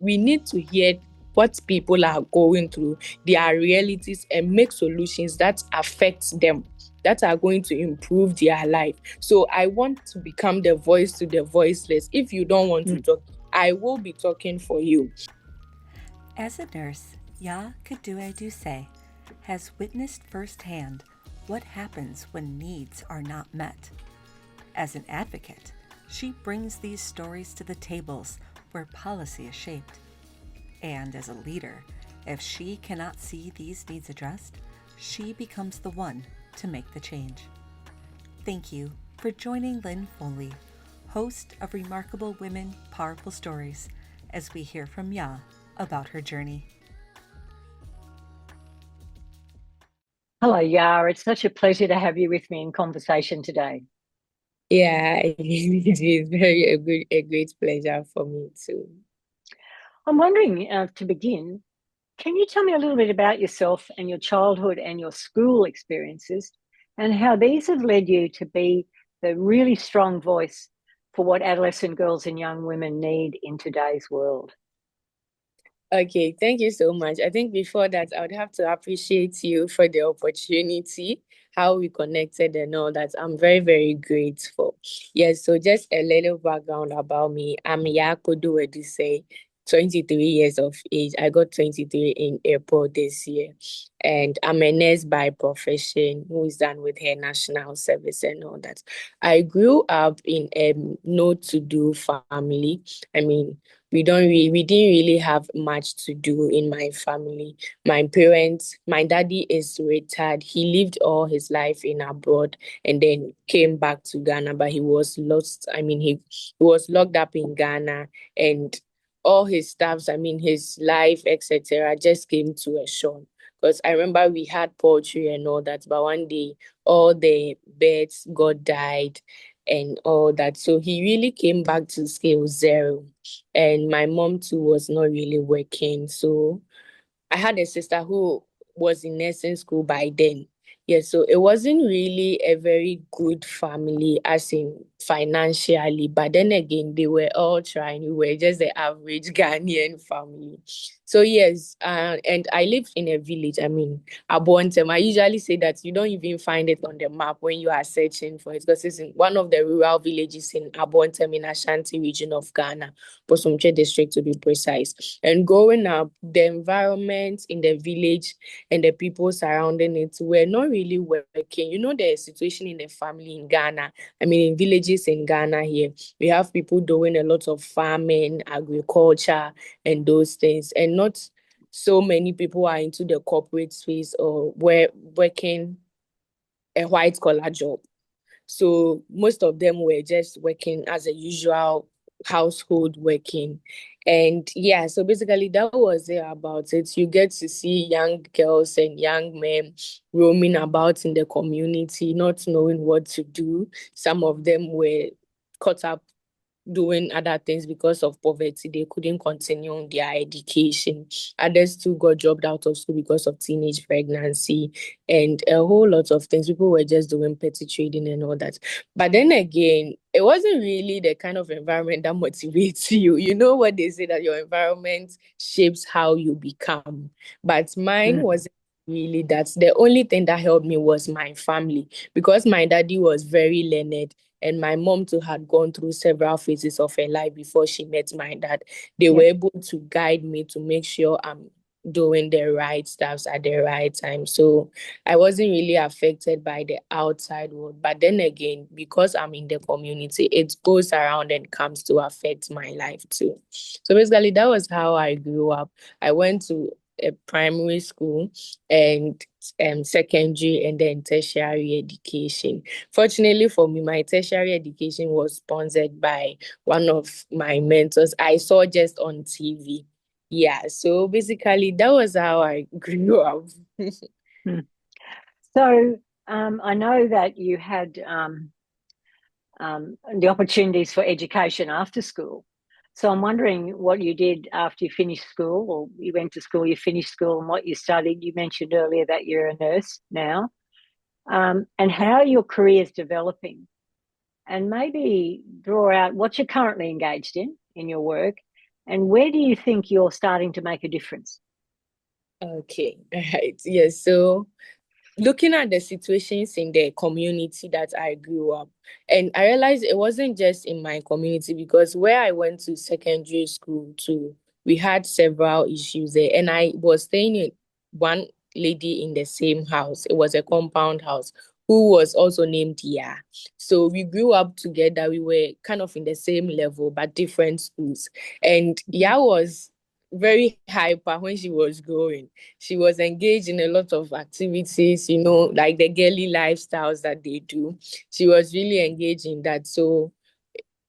we need to hear what people are going through, their realities, and make solutions that affect them, that are going to improve their life. So I want to become the voice to the voiceless. If you don't want to talk, I will be talking for you. As a nurse, Yaa Kpodo Edusei has witnessed firsthand what happens when needs are not met. As an advocate, she brings these stories to the tables where policy is shaped. And as a leader, if she cannot see these needs addressed, she becomes the one to make the change. Thank you for joining Lynn Foley, host of Remarkable Women, Powerful Stories, as we hear from Yaa about her journey. Hello, Yaa. It's such a pleasure to have you with me in conversation today. Yeah, it is a great pleasure for me too. I'm wondering, to begin, can you tell me a little bit about yourself and your childhood and your school experiences and how these have led you to be the really strong voice for what adolescent girls and young women need in today's world? Okay, thank you so much. I think before that, I would have to appreciate you for the opportunity, how we connected and all that. I'm very, very grateful. Yes, so just a little background about me. I'm Yaa Kpodo Edusei, 23 years of age. I got 23 in April this year. And I'm a nurse by profession who is done with her national service and all that. I grew up in a no-to-do family. I mean, we didn't really have much to do in my family. My parents, my daddy is retired. He lived all his life in abroad and then came back to Ghana, but he was lost. I mean, he was locked up in Ghana, and all his stuffs, I mean, his life, etc., just came to a shore. Because I remember we had poultry and all that, but one day all the birds got died and all that. So he really came back to scale zero. And my mom too was not really working. So I had a sister who was in nursing school by then. Yeah, so it wasn't really a very good family as in financially, but then again, they were all trying. We were just the average Ghanaian family. So yes, and I lived in a village. I mean, Abontem. I usually say that you don't even find it on the map when you are searching for it because it's in one of the rural villages in Abontem in Ashanti region of Ghana, Bosumtwe district to be precise. And growing up, the environment in the village and the people surrounding it were not really working. You know, the situation in the family in Ghana. I mean, in villages in Ghana here, we have people doing a lot of farming, agriculture, and those things. And not so many people are into the corporate space or were working a white collar job. So most of them were just working as a usual household working. And yeah, so basically that was it about it. You get to see young girls and young men roaming about in the community, not knowing what to do. Some of them were caught up doing other things because of poverty. They couldn't continue their education. Others too got dropped out of school because of teenage pregnancy and a whole lot of things. People were just doing petty trading and all that. But then again, it wasn't really the kind of environment that motivates you. You know what they say, that your environment shapes how you become. But mine wasn't really that. The only thing that helped me was my family, because my daddy was very learned and my mom too had gone through several phases of her life before she met my dad. They were able to guide me to make sure I'm doing the right stuff at the right time. So I wasn't really affected by the outside world. But then again, because I'm in the community, it goes around and comes to affect my life too. So basically, that was how I grew up. I went to a primary school and secondary and then tertiary education. Fortunately for me, my tertiary education was sponsored by one of my mentors I saw just on TV. Yeah, so basically that was how I grew up. So I know that you had the opportunities for education after school. So I'm wondering what you did after you finished school, or you went to school, you finished school, and what you studied. You mentioned earlier that you're a nurse now, and how your career is developing. And maybe draw out what you're currently engaged in your work, And where do you think you're starting to make a difference? Okay, all right. Yes, so looking at the situations in the community that I grew up, and I realized it wasn't just in my community because where I went to secondary school too, we had several issues there. And I was staying in one lady in the same house. It was a compound house who was also named Yaa. So we grew up together. We were kind of in the same level, but different schools. And Yaa was very hyper when she was growing. She was engaged in a lot of activities, like the girly lifestyles that they do. She was really engaged in that. So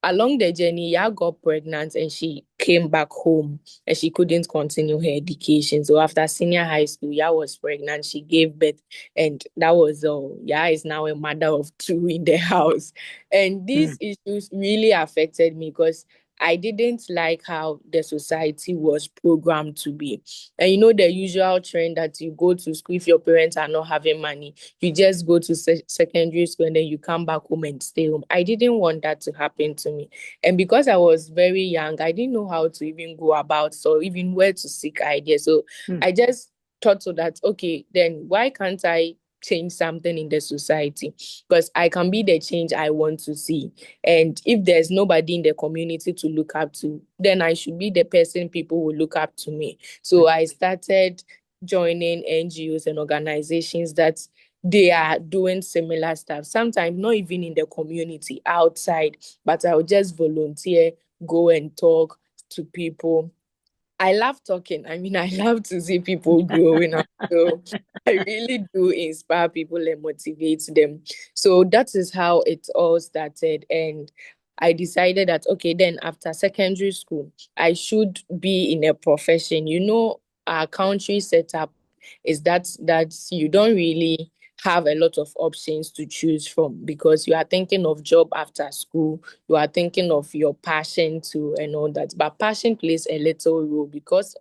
along the journey, Ya got pregnant and she came back home and she couldn't continue her education. So after senior high school, Ya was pregnant. She gave birth, and that was all. Ya is now a mother of two in the house. And these Mm. issues really affected me because I didn't like how the society was programmed to be. And the usual trend that you go to school if your parents are not having money, you just go to secondary school and then you come back home and stay home. I didn't want that to happen to me. And because I was very young, I didn't know how to even go about or even where to seek ideas. So Mm. I just thought so that, okay, then why can't I change something in the society? Because I can be the change I want to see. And if there's nobody in the community to look up to, then I should be the person people will look up to me. So I started joining NGOs and organizations that they are doing similar stuff. Sometimes not even in the community, outside, but I'll just volunteer, go and talk to people. I love talking. I mean, I love to see people growing up. So I really do inspire people and motivate them. So that is how it all started. And I decided that, okay, then after secondary school, I should be in a profession. Our country setup is that you don't really have a lot of options to choose from because you are thinking of job after school, you are thinking of your passion too and all that. But passion plays a little role because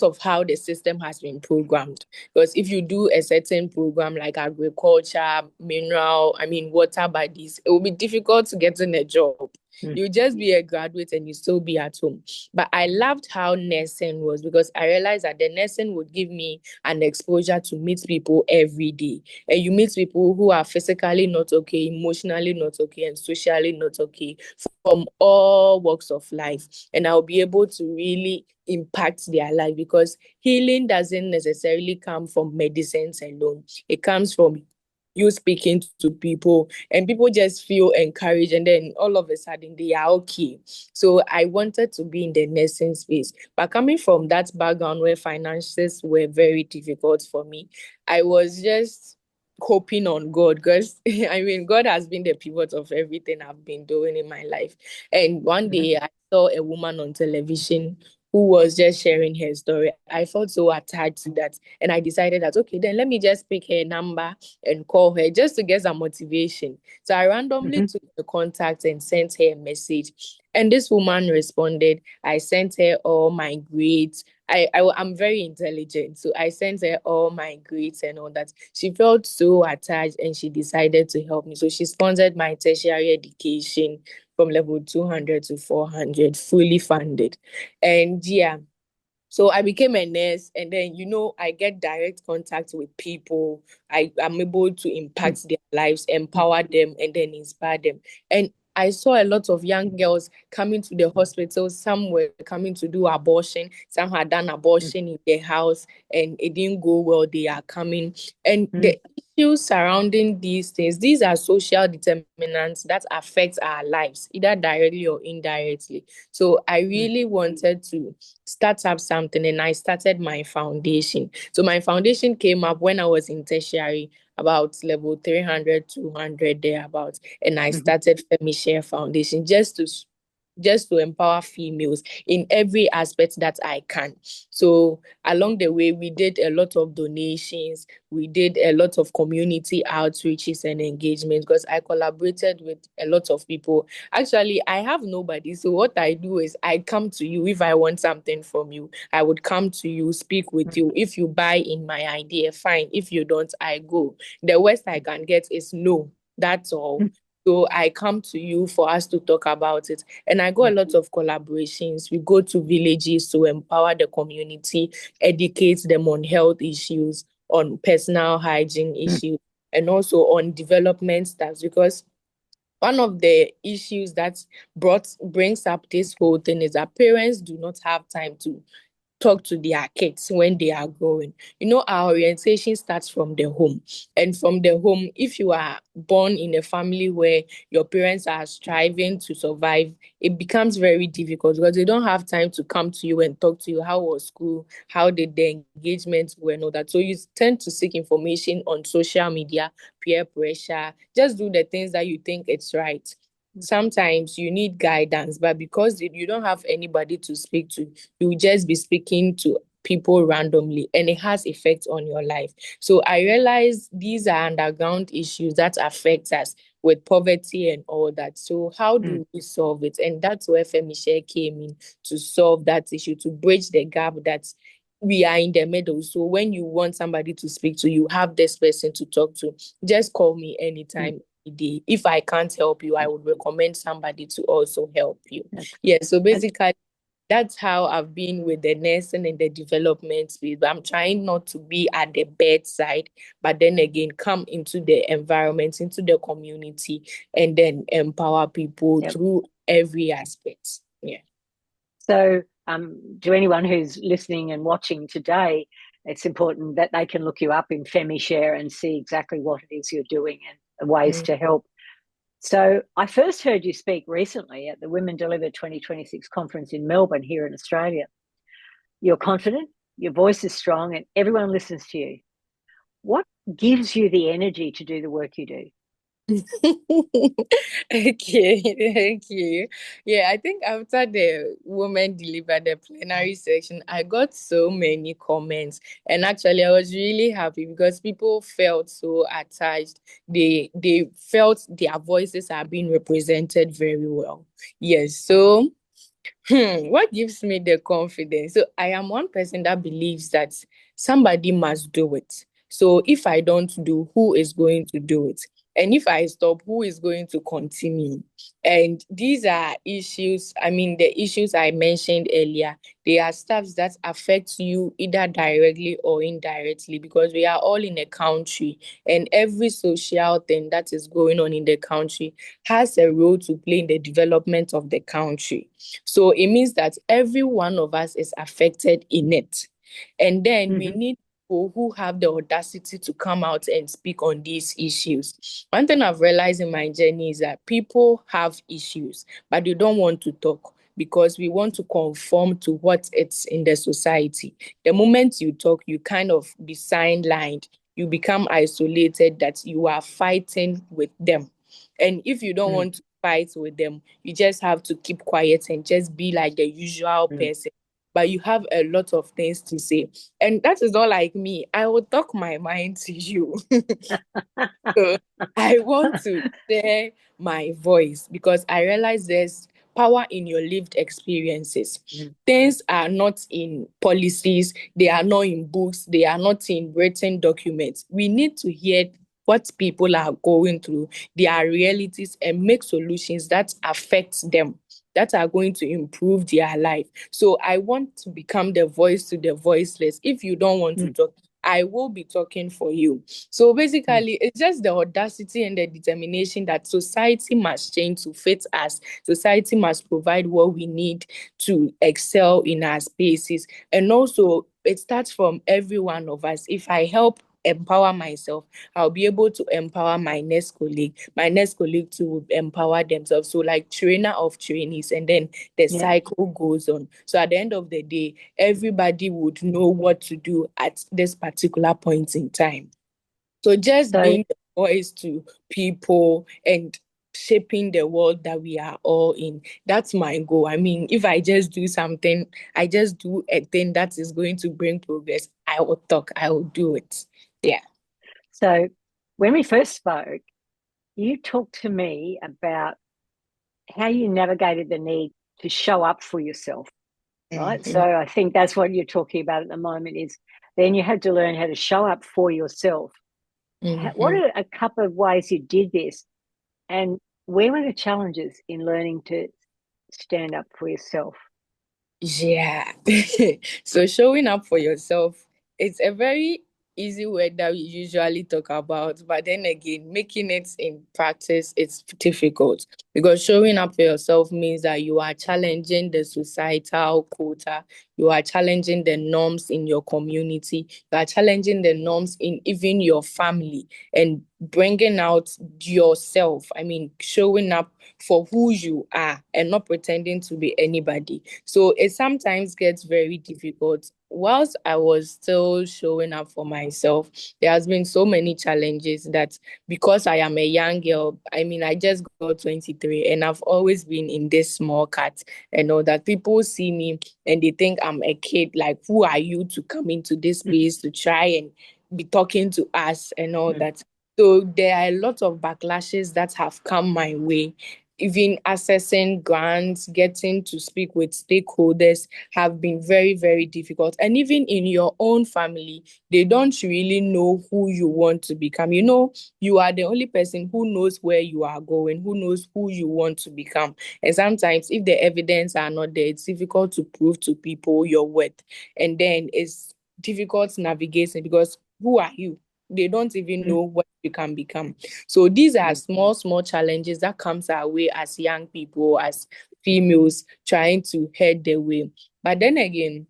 of how the system has been programmed. Because if you do a certain program like agriculture, mineral, water bodies, it will be difficult to get in a job. Mm. You just be a graduate and you still be at home. But I loved how nursing was because I realized that the nursing would give me an exposure to meet people every day. And you meet people who are physically not okay, emotionally not okay, and socially not okay from all walks of life. And I'll be able to really impact their life because healing doesn't necessarily come from medicines alone. It comes from you speaking to people and people just feel encouraged and then all of a sudden they are okay. So I wanted to be in the nursing space. But coming from that background where finances were very difficult for me, I was just hoping on God because God has been the pivot of everything I've been doing in my life. And one Mhm. day I saw a woman on television who was just sharing her story. I felt so attached to that. And I decided that, okay, then let me just pick her number and call her just to get some motivation. So I randomly Mhm. took the contact and sent her a message. And this woman responded. I sent her all my grades. I'm very intelligent. So I sent her all my grades and all that. She felt so attached and she decided to help me. So she sponsored my tertiary education from level 200 to 400, fully funded. And yeah, so I became a nurse, and then I get direct contact with people. I'm able to Mm. impact their lives, empower them, and then inspire them. And I saw a lot of young girls coming to the hospital. Some were coming to do abortion. Some had done Mm. abortion in their house, and it didn't go well. They are coming, and Mm. the issues surrounding these things. These are social determinants that affect our lives, either directly or indirectly. So I Mm. really wanted to start up something and I started my foundation. So my foundation came up when I was in tertiary, about level 300, 200 thereabouts. And I Mhm. started Femishare Foundation just to empower females in every aspect that I can. So along the way, we did a lot of donations. We did a lot of community outreaches and engagements because I collaborated with a lot of people. Actually, I have nobody. So what I do is I come to you if I want something from you. I would come to you, speak with you. If you buy in my idea, fine. If you don't, I go. The worst I can get is no. That's all. So I come to you for us to talk about it. And I got a lot of collaborations. We go to villages to empower the community, educate them on health issues, on personal hygiene issues, and also on development stuff. Because one of the issues that brings up this whole thing is that parents do not have time to talk to their kids when they are growing. Our orientation starts from the home. And from the home, if you are born in a family where your parents are striving to survive, it becomes very difficult because they don't have time to come to you and talk to you. How was school? How did the engagement go and all that? So you tend to seek information on social media, peer pressure, just do the things that you think it's right. Sometimes you need guidance, but because you don't have anybody to speak to, you will just be speaking to people randomly and it has effects on your life. So I realize these are underground issues that affect us with poverty and all that. So how do we solve it? And that's where Femishare came in to solve that issue, to bridge the gap that we are in the middle. So when you want somebody to speak to, you have this person to talk to. Just call me anytime. If I can't help you, I would recommend somebody to also help you. Yeah, so basically that's how I've been with the nursing and the development space. But I'm trying not to be at the bedside, but then again, come into the environment, into the community, and then empower people through every aspect. Yeah. So, to anyone who's listening and watching today, it's important that they can look you up in Femishare and see exactly what it is you're doing and ways to help. So I first heard you speak recently at the Women Deliver 2026 conference in Melbourne here in Australia. You're confident, your voice is strong, and everyone listens to you. What gives you the energy to do the work you do? Okay, thank you. Yeah, I think after the woman delivered the plenary section, I got so many comments. And actually I was really happy because people felt so attached. They felt their voices are being represented very well. Yes. So what gives me the confidence? So I am one person that believes that somebody must do it. So if I don't do, who is going to do it? And if I stop, who is going to continue? And these are issues, I mean, the issues I mentioned earlier, they are stuff that affect you either directly or indirectly because we are all in a country and every social thing that is going on in the country has a role to play in the development of the country. So it means that every one of us is affected in it. And then we need people who have the audacity to come out and speak on these issues. One thing I've realized in my journey is that people have issues, but they don't want to talk because we want to conform to what it's in the society. The moment you talk, you kind of be sidelined. You become isolated that you are fighting with them. And if you don't want to fight with them, you just have to keep quiet and just be like the usual person. But you have a lot of things to say. And that is not like me. I will talk my mind to you. So I want to share my voice because I realize there's power in your lived experiences. Things are not in policies, they are not in books, they are not in written documents. We need to hear what people are going through, their realities, and make solutions that affect them, that are going to improve their life. So I want to become the voice to the voiceless. If you don't want to talk, I will be talking for you. So basically, it's just the audacity and the determination that society must change to fit us. Society must provide what we need to excel in our spaces. And also, it starts from every one of us. If I help empower myself, I'll be able to empower my next colleague. My next colleague too will empower themselves. So like trainer of trainees, and then the cycle goes on. So at the end of the day, everybody would know what to do at this particular point in time. So just being the voice to people and shaping the world that we are all in. That's my goal. I mean, if I just do something, I just do a thing that is going to bring progress, I will talk, I will do it. Yeah. So when we first spoke, you talked to me about how you navigated the need to show up for yourself, right? So I think that's what you're talking about at the moment is then you had to learn how to show up for yourself. What are a couple of ways you did this? And where were the challenges in learning to stand up for yourself? Yeah. So showing up for yourself, it's a very easy word that we usually talk about, but then again, making it in practice, it's difficult because showing up for yourself means that you are challenging the societal quota, you are challenging the norms in your community, you are challenging the norms in even your family and bringing out yourself. I mean, showing up for who you are and not pretending to be anybody. So it sometimes gets very difficult. Whilst I was still showing up for myself, there has been so many challenges that because I am a young girl, I mean, I just got 23 and I've always been in this small cat and all that. People see me and they think I'm a kid. Like, who are you to come into this space to try and be talking to us and all that? So there are a lot of backlashes that have come my way. Even accessing grants, getting to speak with stakeholders have been very, very difficult. And even in your own family, they don't really know who you want to become. You know, you are the only person who knows where you are going, who knows who you want to become. And sometimes if the evidence are not there, it's difficult to prove to people your worth. And then it's difficult navigating because who are you? They don't even know what you can become. So these are small, small challenges that comes our way as young people, as females trying to head their way. But then again,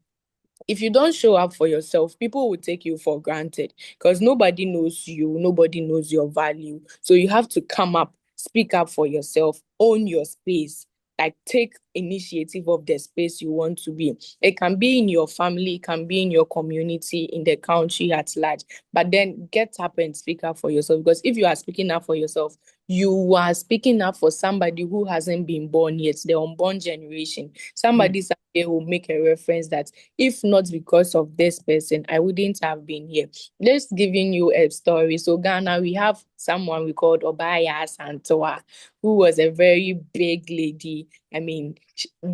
if you don't show up for yourself, people will take you for granted because nobody knows you, nobody knows your value. So you have to come up, speak up for yourself, own your space, like take initiative of the space you want to be. It can be in your family, it can be in your community, in the country at large. But then get up and speak up for yourself because if you are speaking up for yourself, you are speaking up for somebody who hasn't been born yet, the unborn generation. Somebody someday will make a reference that if not because of this person, I wouldn't have been here. Just giving you a story. So Ghana, we have someone we called Obaya Santoa, who was a very big lady. I mean,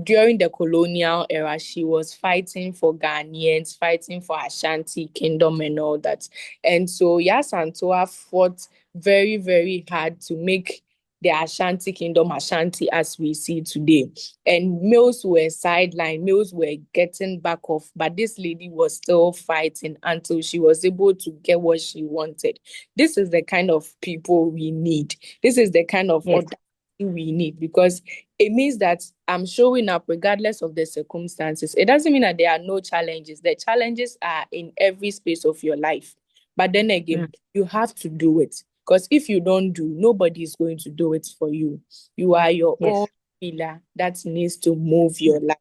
during the colonial era, she was fighting for Ghanaians, fighting for Ashanti Kingdom and all that. And so Yaa Santoa fought very, very hard to make the Ashanti Kingdom Ashanti as we see today. And males were sidelined, males were getting back off, but this lady was still fighting until she was able to get what she wanted. This is the kind of people we need. This is the kind of audacity we need because it means that I'm showing up regardless of the circumstances. It doesn't mean that there are no challenges. The challenges are in every space of your life. But then again, you have to do it. Because if you don't do, nobody is going to do it for you. You are your own pillar that needs to move your life.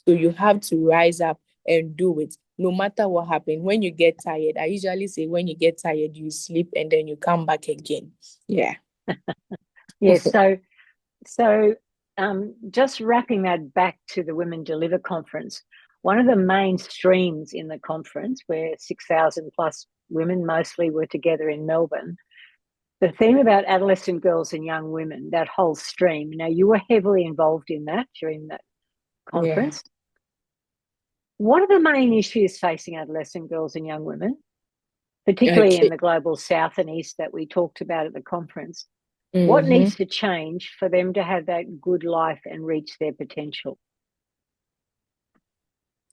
So you have to rise up and do it, no matter what happens. When you get tired, I usually say when you get tired, you sleep and then you come back again. Yeah. Yes. So just wrapping that back to the Women Deliver conference, one of the main streams in the conference, where 6,000 plus women mostly were together in Melbourne, the theme about adolescent girls and young women, that whole stream. Now, you were heavily involved in that during that conference. Yeah. What are the main issues facing adolescent girls and young women, particularly in the global South and East that we talked about at the conference? What needs to change for them to have that good life and reach their potential?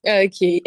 Okay.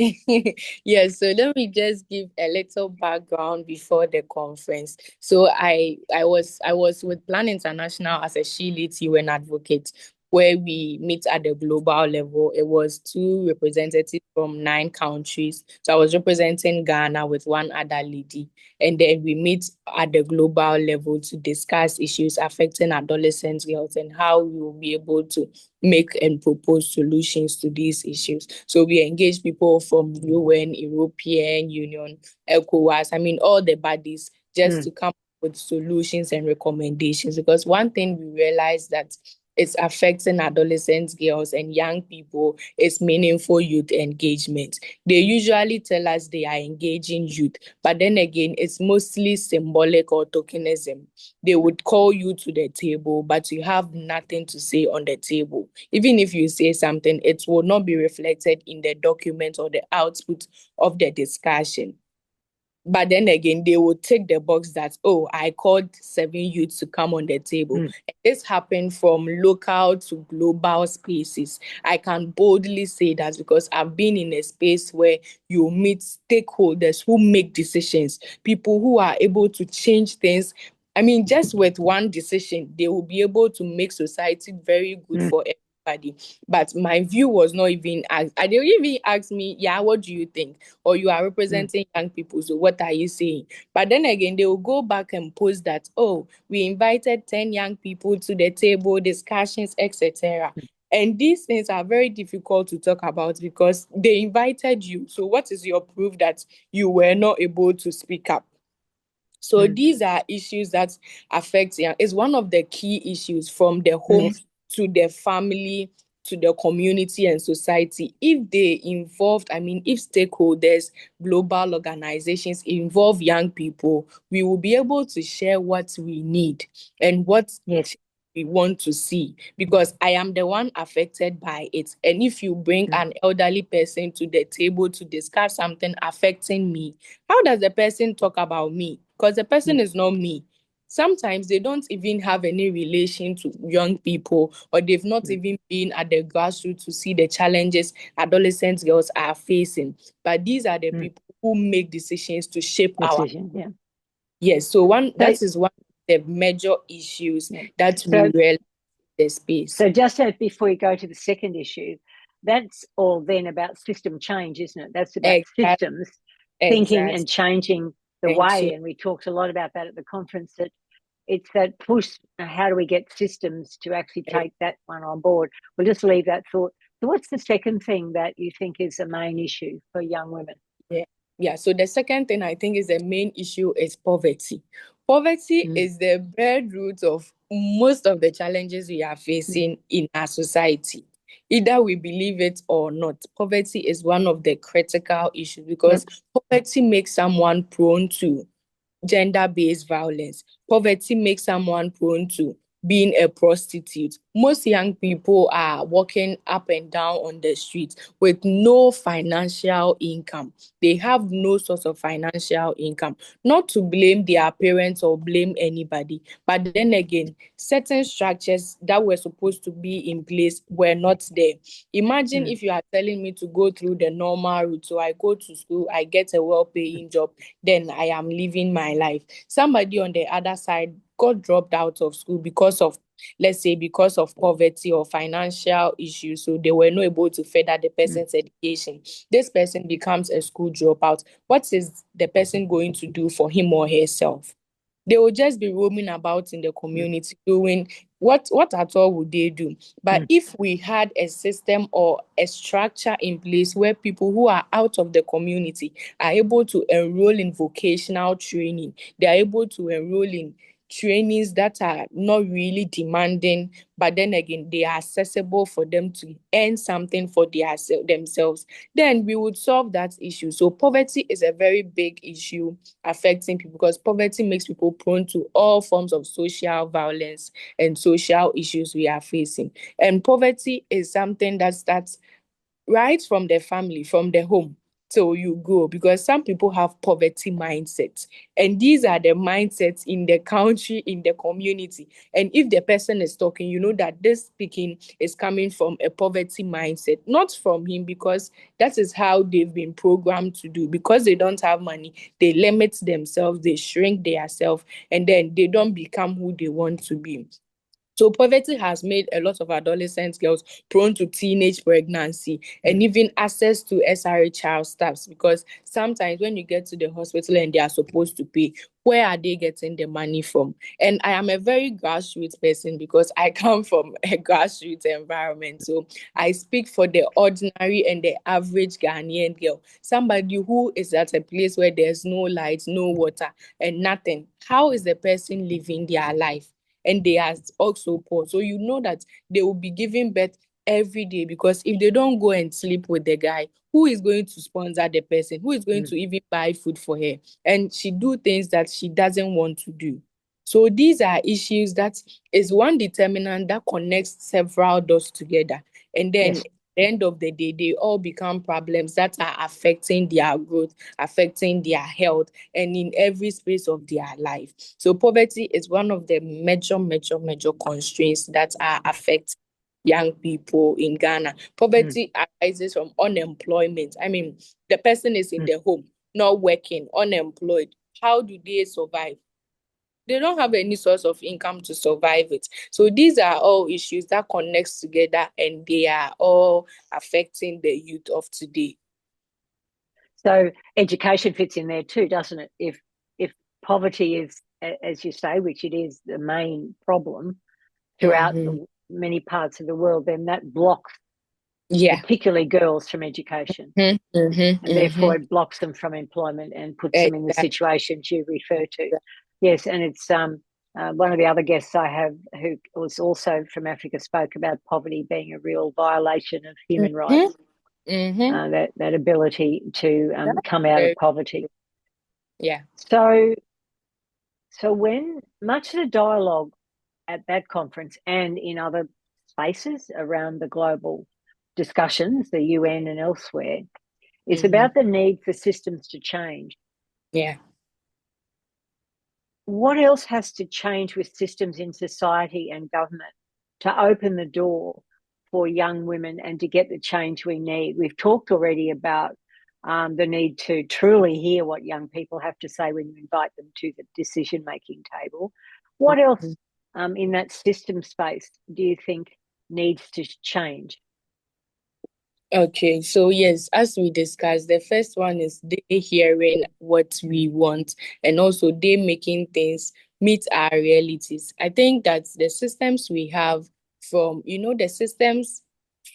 Yes, so let me just give a little background before the conference. So I was with Plan International as a She Leads UN advocate, where we meet at the global level. It was 2 representatives from 9 countries. So I was representing Ghana with one other lady. And then we meet at the global level to discuss issues affecting adolescent girls and how we will be able to make and propose solutions to these issues. So we engage people from UN, European Union, ECOWAS, I mean, all the bodies just to come up with solutions and recommendations. Because one thing we realized that it's affecting adolescent girls and young people is meaningful youth engagement. They usually tell us they are engaging youth, but then again, it's mostly symbolic or tokenism. They would call you to the table, but you have nothing to say on the table. Even if you say something, it will not be reflected in the document or the output of the discussion. But then again, they will take the box that, oh, I called 7 youths to come on the table. This happened from local to global spaces. I can boldly say that because I've been in a space where you meet stakeholders who make decisions, people who are able to change things. I mean, just with one decision, they will be able to make society very good for everybody. But my view was not even asked. They even asked me, yeah, what do you think? Or you are representing young people, so what are you saying? But then again, they will go back and post that, oh, we invited 10 young people to the table, discussions, etc. And these things are very difficult to talk about because they invited you. So what is your proof that you were not able to speak up? So these are issues that affect young. It's one of the key issues from the home to the family to the community and society. If they involved, I mean, if stakeholders, global organizations involve young people, we will be able to share what we need and what we want to see, because I am the one affected by it. And if you bring an elderly person to the table to discuss something affecting me, how does the person talk about me? Because the person is not me. Sometimes they don't even have any relation to young people, or they've not even been at the grassroots to see the challenges adolescent girls are facing. But these are the people who make decisions to shape our. Yes, so that is one of the major issues that we realize in the space. So just before you go to the second issue, that's all then about system change, isn't it? That's about systems, thinking and changing the way. And we talked a lot about that at the conference, that it's that push, how do we get systems to actually take that one on board? We'll just leave that thought. So what's the second thing that you think is a main issue for young women? Yeah. So the second thing I think is the main issue is poverty. Poverty is the bedroot of most of the challenges we are facing in our society. Either we believe it or not, poverty is one of the critical issues, because poverty makes someone prone to gender-based violence. Poverty makes someone prone to being a prostitute. Most young people are walking up and down on the streets with no financial income. They have no source of financial income. Not to blame their parents or blame anybody, but then again, certain structures that were supposed to be in place were not there. Imagine if you are telling me to go through the normal route. So I go to school, I get a well-paying job, then I am living my life. Somebody on the other side got dropped out of school because of, let's say, because of poverty or financial issues. So they were not able to further the person's education. This person becomes a school dropout. What is the person going to do for him or herself? They will just be roaming about in the community doing what at all would they do? But if we had a system or a structure in place where people who are out of the community are able to enroll in vocational training, they are able to enroll in trainings that are not really demanding, but then again, they are accessible for them to earn something for themselves, then we would solve that issue. So poverty is a very big issue affecting people, because poverty makes people prone to all forms of social violence and social issues we are facing. And poverty is something that starts right from the family, from the home. So you go, because some people have poverty mindsets, and these are the mindsets in the country, in the community. And if the person is talking, you know that this speaking is coming from a poverty mindset, not from him, because that is how they've been programmed to do. Because they don't have money, they limit themselves, they shrink themselves, and then they don't become who they want to be. So poverty has made a lot of adolescent girls prone to teenage pregnancy and even access to SRA child stabs, because sometimes when you get to the hospital and they are supposed to pay, where are they getting the money from? And I am a very grassroots person because I come from a grassroots environment. So I speak for the ordinary and the average Ghanaian girl, somebody who is at a place where there's no light, no water, and nothing. How is the person living their life? And they are also poor. So you know that they will be giving birth every day, because if they don't go and sleep with the guy, who is going to sponsor the person? Who is going to even buy food for her? And she do things that she doesn't want to do. So these are issues that is one determinant that connects several dots together. And then the end of the day, they all become problems that are affecting their growth, affecting their health, and in every space of their life. So poverty is one of the major constraints that are affecting young people in Ghana. Poverty arises from unemployment. I mean, the person is in the home, not working, unemployed. How do they survive? They don't have any source of income to survive it. So these are all issues that connects together, and they are all affecting the youth of today. So education fits in there too, doesn't it? If poverty is, as you say, which it is the main problem throughout many parts of the world, then that blocks particularly girls from education. And therefore it blocks them from employment and puts them in the situations you refer to. Yes, and it's one of the other guests I have who was also from Africa spoke about poverty being a real violation of human rights. That ability to come out of poverty. Yeah. So when much of the dialogue at that conference and in other spaces around the global discussions, the UN and elsewhere, is about the need for systems to change. Yeah. What else has to change with systems in society and government to open the door for young women and to get the change we need? We've talked already about the need to truly hear what young people have to say when you invite them to the decision-making table. What else in that system space do you think needs to change? Okay, so yes, as we discussed, the first one is they hearing what we want, and also they making things meet our realities. I think that the systems we have from, the systems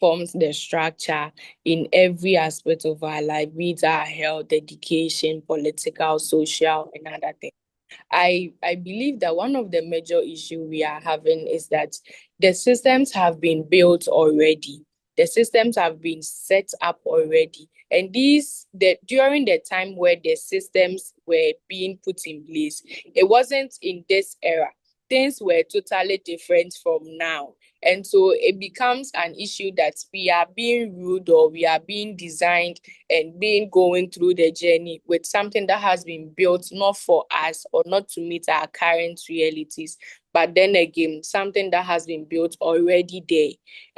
forms the structure in every aspect of our life, be it our health, education, political, social, and other things. I believe that one of the major issue we are having is that the systems have been built already. The systems have been set up already. And during the time where the systems were being put in place, it wasn't in this era. Things were totally different from now. And so it becomes an issue that we are being ruled, or we are being designed and being going through the journey with something that has been built not for us or not to meet our current realities, but then again, something that has been built already there.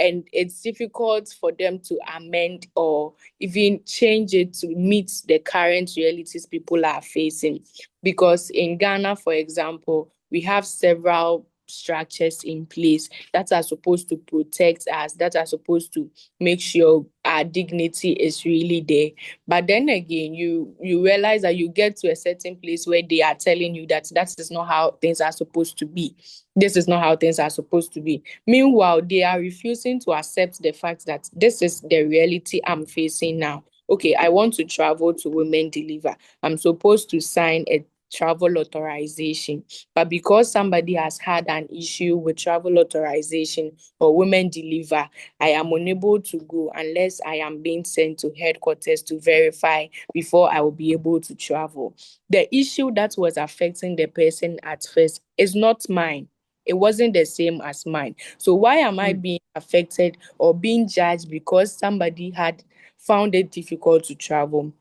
And it's difficult for them to amend or even change it to meet the current realities people are facing. Because in Ghana, for example, we have several structures in place that are supposed to protect us, that are supposed to make sure our dignity is really there. But then again, you realize that you get to a certain place where they are telling you that is not how things are supposed to be. This is not how things are supposed to be. Meanwhile, they are refusing to accept the fact that this is the reality I'm facing now. Okay, I want to travel to Women Deliver. I'm supposed to sign a travel authorization, but because somebody has had an issue with travel authorization or Women Deliver, I am unable to go unless I am being sent to headquarters to verify before I will be able to travel. The issue that was affecting the person at first is not mine. It wasn't the same as mine. So why am I being affected or being judged because somebody had found it difficult to travel?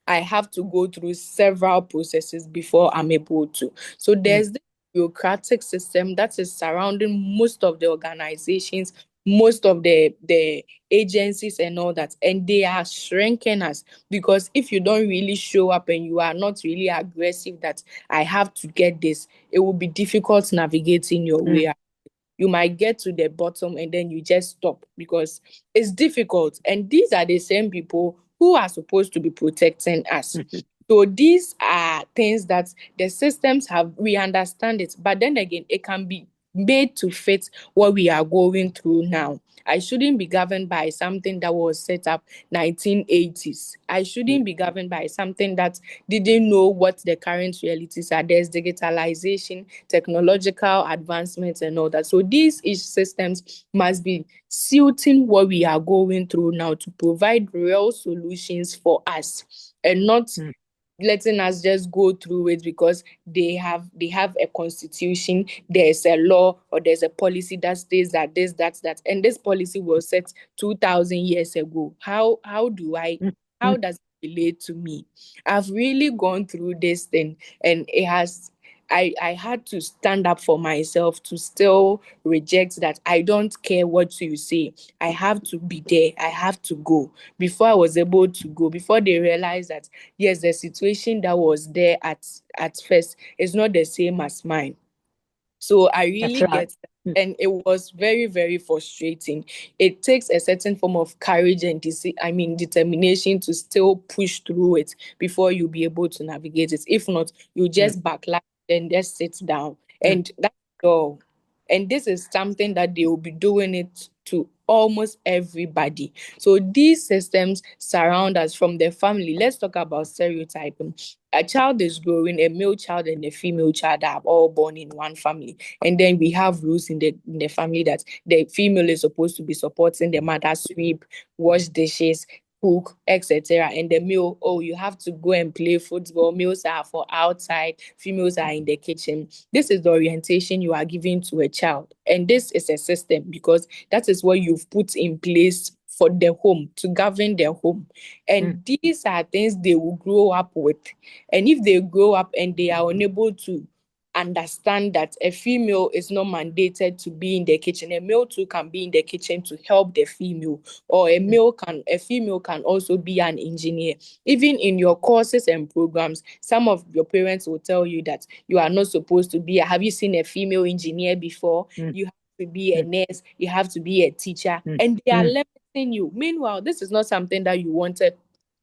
I have to go through several processes before I'm able to. So there's the bureaucratic system that is surrounding most of the organizations, most of the agencies and all that. And they are shrinking us, because if you don't really show up and you are not really aggressive that I have to get this, it will be difficult navigating your way out. You might get to the bottom and then you just stop because it's difficult. And these are the same people who are supposed to be protecting us. So these are things that the systems have, we understand it, but then again, it can be made to fit what we are going through now. I shouldn't be governed by something that was set up 1980s. I shouldn't be governed by something that didn't know what the current realities are. There's digitalization, technological advancements and all that. So these systems must be suiting what we are going through now to provide real solutions for us, and not letting us just go through it because they have a constitution, there's a law or there's a policy that states that this, that, and this policy was set 2,000 years ago. How does it relate to me? I've really gone through this thing, and it has I had to stand up for myself to still reject that. I don't care what you say. I have to be there. I have to go. Before I was able to go, before they realized that yes, the situation that was there at first is not the same as mine. So I That's really right. get that. And it was very, very frustrating. It takes a certain form of courage and determination to still push through it before you'll be able to navigate it. If not, you Mm, just backlash and just sit down. mm, And that's all. And this is something that they will be doing it to almost everybody. So these systems surround us from the family. Let's talk about stereotyping. A child is growing, a male child and a female child are all born in one family. And then we have rules in the family that the female is supposed to be supporting the mother, sweep, wash dishes, cook, etc. And the male, oh, you have to go and play football. Males are for outside, females are in the kitchen. This is the orientation you are giving to a child. And this is a system because that is what you've put in place for the home, to govern their home. mm, And these are things they will grow up with. And if they grow up and they are unable to understand that a female is not mandated to be in the kitchen, a male too can be in the kitchen to help the female, or mm, a female can also be an engineer. Even in your courses and programs, some of your parents will tell you that you are not supposed to be. Have you seen a female engineer before? mm, You have to be a mm, nurse, you have to be a teacher, mm, and they are mm, limiting you. Meanwhile, this is not something that you wanted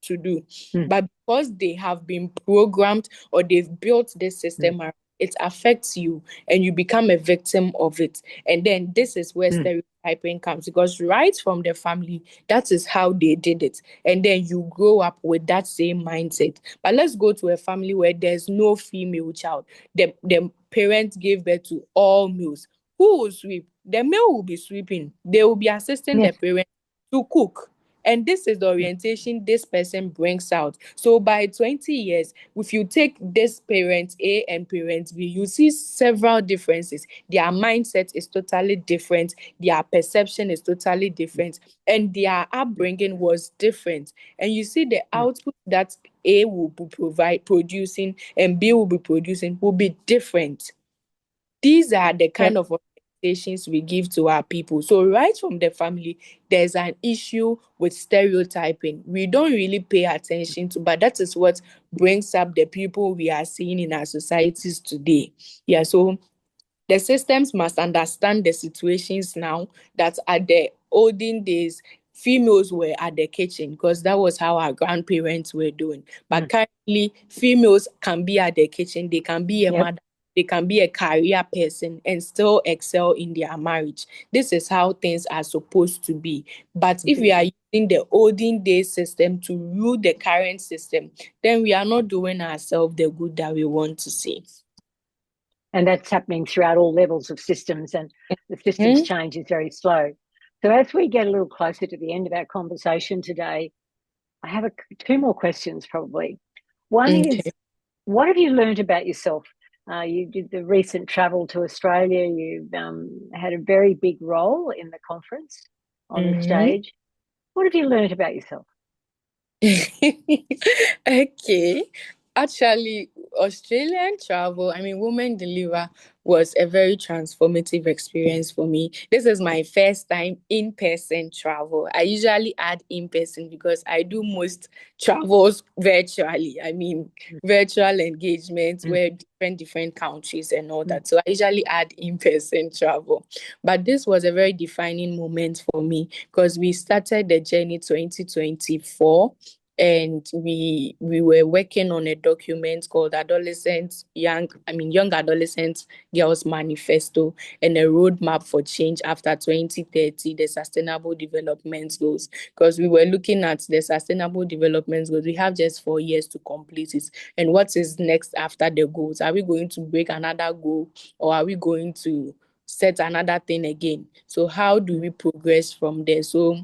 to do. mm, But because they have been programmed or they've built this mm, system around, it affects you and you become a victim of it. And then this is where mm, stereotyping comes, because right from the family, that is how they did it. And then you grow up with that same mindset. But let's go to a family where there's no female child. The parents gave birth to all males. Who will sweep? The male will be sweeping. They will be assisting the yes, parents to cook. And this is the mm, orientation this person brings out. So by 20 years, if you take this parent A and parent B, you see several differences. Their mindset is totally different. Their perception is totally mm, different. And their mm, upbringing was different. And you see the mm. output that A will be producing and B will be producing will be different. These are the kind Yep. of orientations we give to our people. So right from the family, there's an issue with stereotyping. We don't really pay attention to, but that is what brings up the people we are seeing in our societies today. Yeah, so the systems must understand the situations now that at the olden days, females were at the kitchen because that was how our grandparents were doing. But Mm, currently, females can be at the kitchen, they can be a yep. mother, they can be a career person and still excel in their marriage. This is how things are supposed to be. But if we are using the olden days system to rule the current system, then we are not doing ourselves the good that we want to see. And that's happening throughout all levels of systems, and the systems Hmm? change is very slow. So as we get a little closer to the end of our conversation today, I have two more questions probably. One is, Okay. what have you learned about yourself? You did the recent travel to Australia. You've had a very big role in the conference on the Mhm. stage. What have you learned about yourself? Okay. Actually, Australian travel, Women Deliver was a very transformative experience for me. This is my first time in-person travel. I usually add in-person because I do most travels virtually. Mm, Virtual engagements mm, where different countries and all mm, that. So I usually add in-person travel. But this was a very defining moment for me because we started the journey 2024, and we were working on a document called Young Adolescent Girls Manifesto, and a roadmap for change after 2030, the Sustainable Development Goals. Because we were looking at the Sustainable Development Goals, we have just 4 years to complete it. And what is next after the goals? Are we going to break another goal, or are we going to set another thing again? So how do mm, we progress from there? So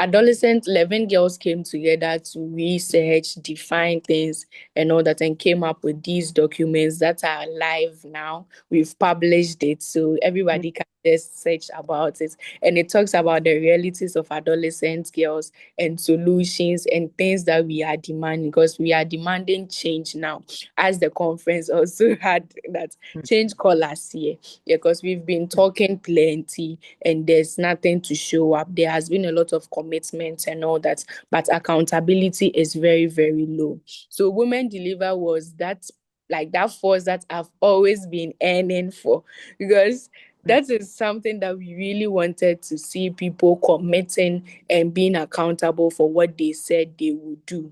adolescent 11 girls came together to research, define things and all that, and came up with these documents that are live now. We've published it, so everybody can just search about it. And it talks about the realities of adolescent girls and solutions and things that we are demanding, because we are demanding change now, as the conference also had that change callers here. Yeah, because we've been talking plenty and there's nothing to show up. There has been a lot of commitment and all that, but accountability is very, very low. So Women Deliver was that, like, that force that I've always been aiming for, because that is something that we really wanted to see people committing and being accountable for what they said they would do.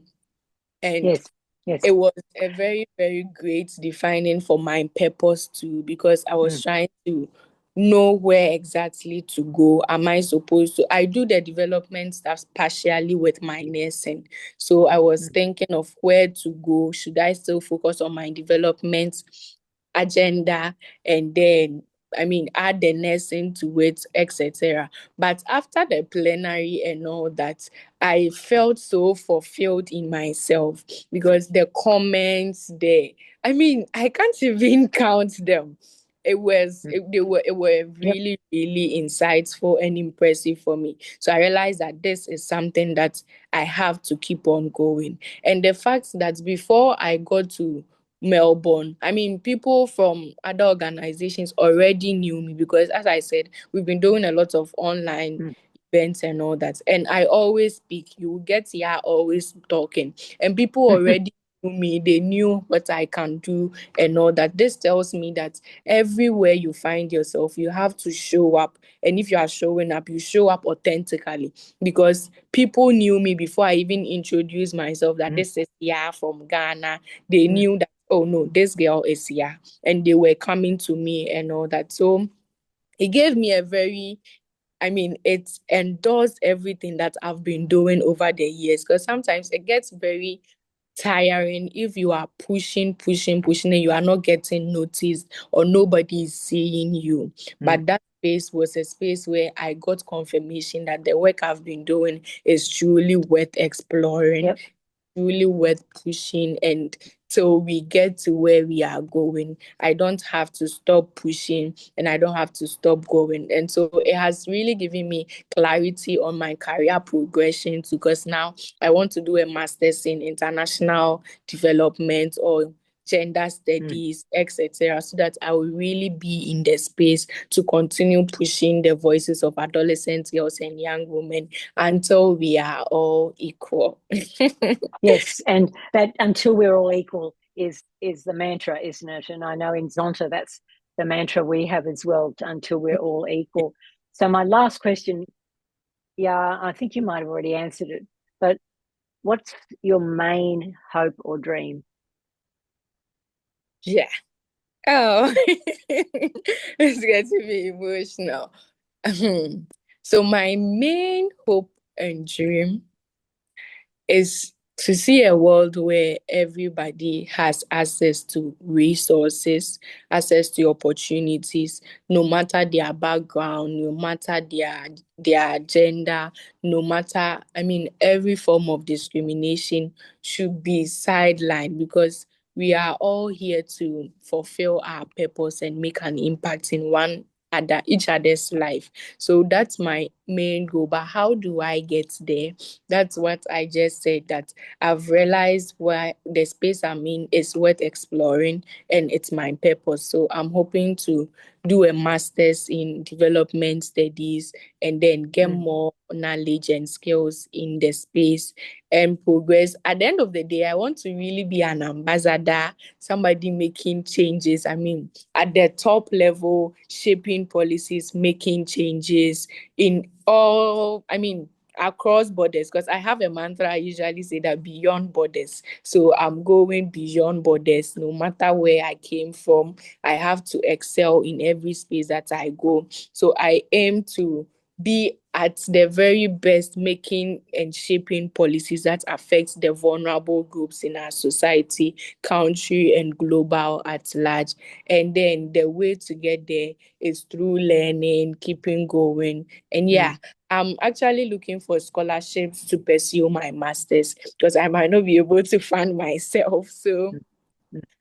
And Yes, yes. it was a very, very great defining for my purpose too, because I was trying to know where exactly to go. Am I supposed to? I do the development stuff partially with my nursing. So I was thinking of where to go. Should I still focus on my development agenda and then, I mean, add the nursing to it, etc. But after the plenary and all that, I felt so fulfilled in myself, because the comments there, I mean, I can't even count them. They were Yep. really, really insightful and impressive for me. So I realized that this is something that I have to keep on going. And the fact that before I got to Melbourne, I mean, people from other organizations already knew me, because, as I said, we've been doing a lot of online events and all that. And I always speak. You will get here always talking. And people already knew me. They knew what I can do and all that. This tells me that everywhere you find yourself, you have to show up. And if you are showing up, you show up authentically, because people knew me before I even introduced myself that this is Yaa from Ghana. They knew that, oh no, this girl is Yaa. And they were coming to me and all that. So it gave me a very, I mean, it endorsed everything that I've been doing over the years, because sometimes it gets very tiring if you are pushing, pushing, pushing, and you are not getting noticed or nobody is seeing you. But that space was a space where I got confirmation that the work I've been doing is truly worth exploring, Yep. really worth pushing, and till we get to where we are going, I don't have to stop pushing and I don't have to stop going. And so it has really given me clarity on my career progression too, because now I want to do a master's in international development or gender studies, etc., so that I will really be in the space to continue pushing the voices of adolescent girls and young women until we are all equal. Yes, and that until we're all equal is the mantra, isn't it? And I know in Zonta that's the mantra we have as well, until we're all equal. So my last question, yeah, I think you might have already answered it, but what's your main hope or dream? Yeah. Oh, it's getting me emotional. So my main hope and dream is to see a world where everybody has access to resources, access to opportunities, no matter their background, no matter their gender, no matter, I mean, every form of discrimination should be sidelined, because we are all here to fulfill our purpose and make an impact in each other's life. So that's my main goal. But how do I get there? That's what I just said, that I've realized why the space I'm in is worth exploring and it's my purpose. So I'm hoping to do a master's in development studies and then get more knowledge and skills in the space and progress. At the end of the day, I want to really be an ambassador, somebody making changes. I mean, at the top level, shaping policies, making changes in all, I mean, across borders, because I have a mantra I usually say, that beyond borders. So I'm going beyond borders. No matter where I came from, I have to excel in every space that I go. So I aim to be at the very best making and shaping policies that affect the vulnerable groups in our society, country, and global at large. And then the way to get there is through learning, keeping going. And yeah, I'm actually looking for scholarships to pursue my master's because I might not be able to fund myself. So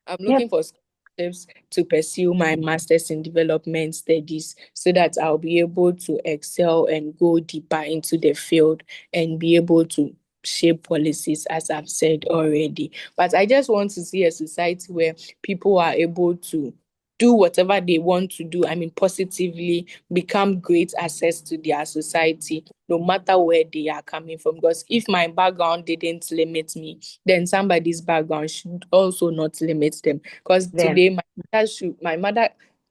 I'm Yep. looking for scholarships to pursue my master's in development studies so that I'll be able to excel and go deeper into the field and be able to shape policies, as I've said already. But I just want to see a society where people are able to do whatever they want to do. I mean, positively become great assets to their society, no matter where they are coming from. Because if my background didn't limit me, then somebody's background should also not limit them. Because Them. today my mother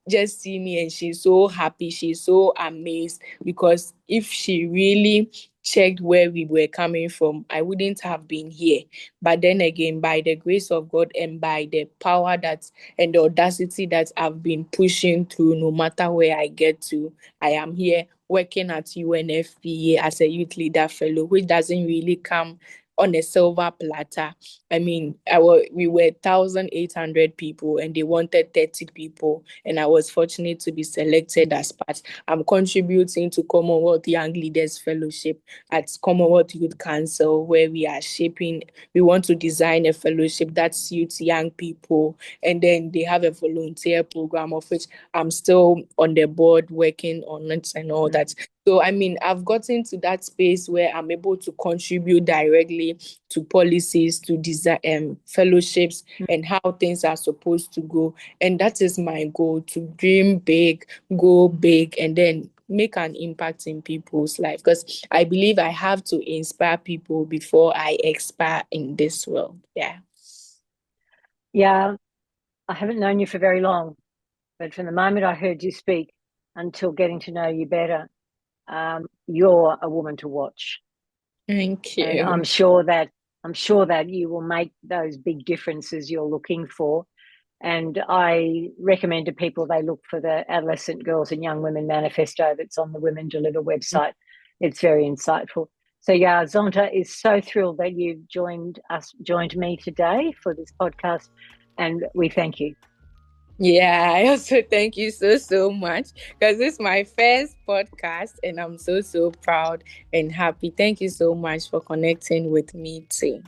just see me and she's so happy, she's so amazed, because if she really checked where we were coming from, I wouldn't have been here. But then again, by the grace of God and by the power that and the audacity that I've been pushing through, no matter where I get to, I am here working at UNFPA as a youth leader fellow, which doesn't really come on a silver platter. I mean, we were 1,800 people and they wanted 30 people, and I was fortunate to be selected as part. I'm contributing to Commonwealth Young Leaders Fellowship at Commonwealth Youth Council, where we want to design a fellowship that suits young people, and then they have a volunteer program of which I'm still on the board working on it and all that. So, I mean, I've gotten to that space where I'm able to contribute directly to policies, to design fellowships, and how things are supposed to go. And that is my goal, to dream big, go big, and then make an impact in people's life. Because I believe I have to inspire people before I expire in this world. Yeah. Yeah, I haven't known you for very long, but from the moment I heard you speak until getting to know you better, you're a woman to watch. Thank And you. I'm sure that you will make those big differences you're looking for. And I recommend to people they look for the Adolescent Girls and Young Women Manifesto that's on the Women Deliver website. It's very insightful. So yeah, Zonta is so thrilled that you've joined me today for this podcast, and we thank you. Yeah, I also thank you so much, because this is my first podcast and I'm so proud and happy. Thank you so much for connecting with me too.